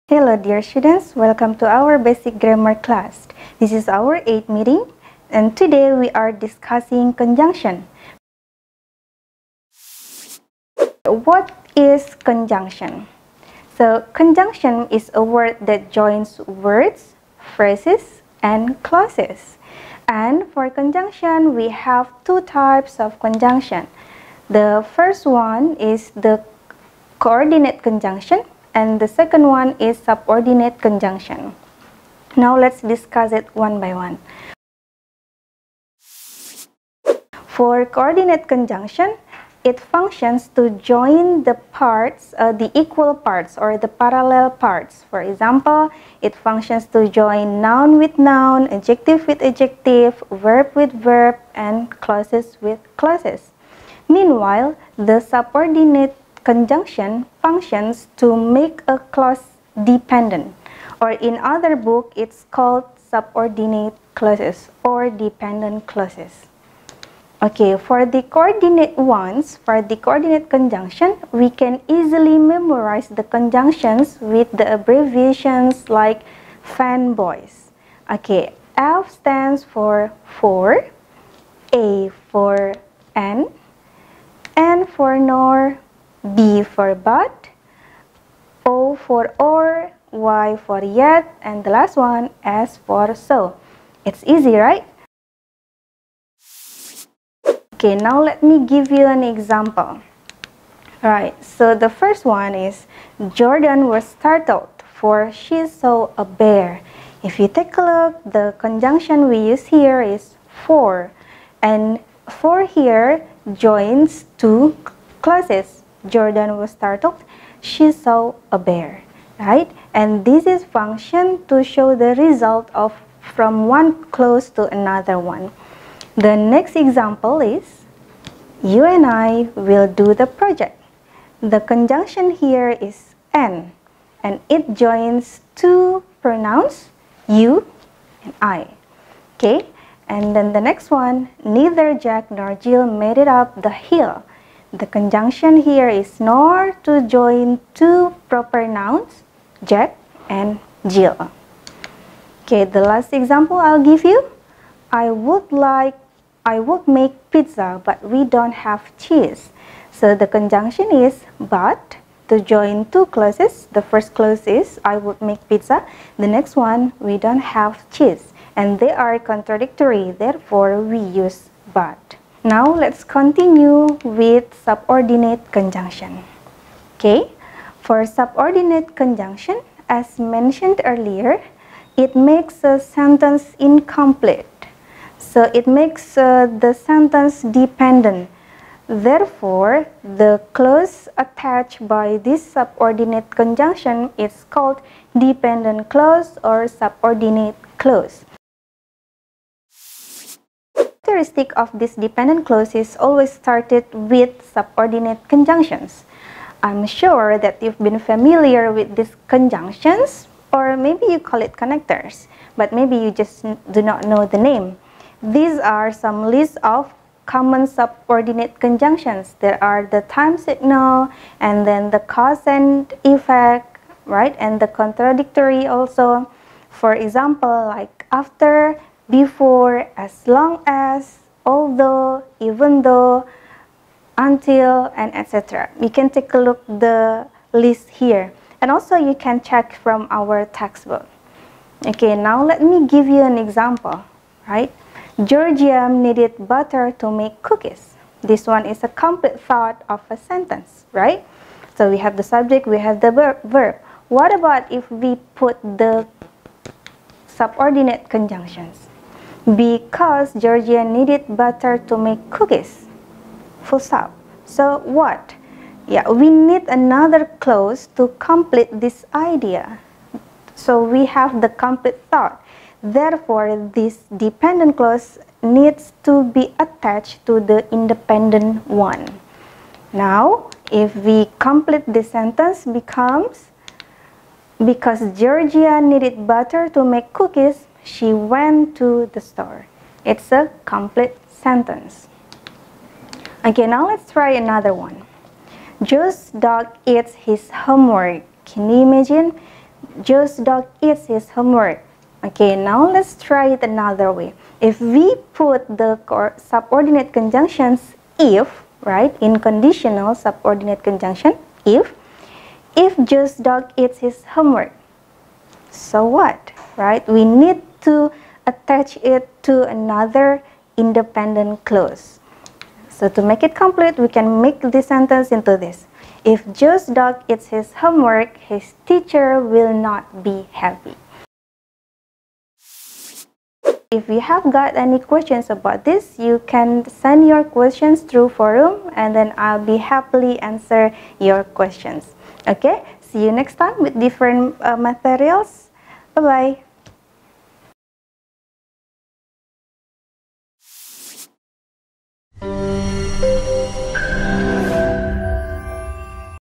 Hello dear students, welcome to our basic grammar class. This is our 8th meeting and today we are discussing conjunction. What is conjunction? So conjunction is a word that joins words, phrases and clauses. And for conjunction we have two types of conjunction. The first one is the coordinate conjunction and the second one is subordinate conjunction. Now let's discuss it one by one. For coordinate conjunction, it functions to join the parts, the equal parts or the parallel parts. For example, it functions to join noun with noun, adjective with adjective, verb with verb, and clauses with clauses. Meanwhile, the subordinate conjunction functions to make a clause dependent, or in other book it's called subordinate clauses or dependent clauses. Okay, for the coordinate conjunction, we can easily memorize the conjunctions with the abbreviations like fanboys. Okay, F stands for A for N for nor, B for but, O for or, Y for yet, and the last one S for so. It's easy, right? Okay, now let me give you an example. Right, so the first one is Jordan was startled for she saw a bear. If you take a look, the conjunction we use here is for, and for here joins two clauses. Jordan was startled, she saw a bear, right? And this is function to show the result of from one clause to another one. The next example is you and I will do the project. The conjunction here is and it joins two pronouns, you and I. Okay, and then the next one, neither Jack nor Jill made it up the hill. The conjunction here is nor to join two proper nouns, Jack and Jill. Okay, the last example I'll give you. I would make pizza, but we don't have cheese. So the conjunction is but to join two clauses. The first clause is I would make pizza. The next one, we don't have cheese. And they are contradictory, therefore we use but. Now let's continue with subordinate conjunction. Okay, for subordinate conjunction, as mentioned earlier, it makes a sentence incomplete. So it makes the sentence dependent. Therefore, the clause attached by this subordinate conjunction is called dependent clause or subordinate clause. Characteristic of this dependent clause is always started with subordinate conjunctions. I'm sure that you've been familiar with these conjunctions, or maybe you call it connectors, but maybe you just do not know the name. These are some lists of common subordinate conjunctions. There are the time signal, and then the cause and effect, right? And the contradictory also. For example, like after, before, as long as, although, even though, until, and etc. You can take a look the list here. And also you can check from our textbook. Okay, now let me give you an example, right? Georgia needed butter to make cookies. This one is a complete thought of a sentence, right? So we have the subject, we have the verb. What about if we put the subordinate conjunctions? Because Georgia needed butter to make cookies. Full stop. So what? Yeah, we need another clause to complete this idea. So we have the complete thought. Therefore, this dependent clause needs to be attached to the independent one. Now, if we complete this sentence becomes, because Georgia needed butter to make cookies, she went to the store. It's a complete sentence. Okay, now let's try another one. Joe's dog eats his homework. Can you imagine? Joe's dog eats his homework. Okay, now let's try it another way. If we put the subordinate conjunctions if, right, in conditional subordinate conjunction, if Joe's dog eats his homework, so what, right? We need to attach it to another independent clause. So to make it complete, we can make this sentence into this. If Joe's dog eats his homework, his teacher will not be happy. If you have got any questions about this, you can send your questions through forum and then I'll be happily answer your questions. Okay, see you next time with different materials. Bye-bye.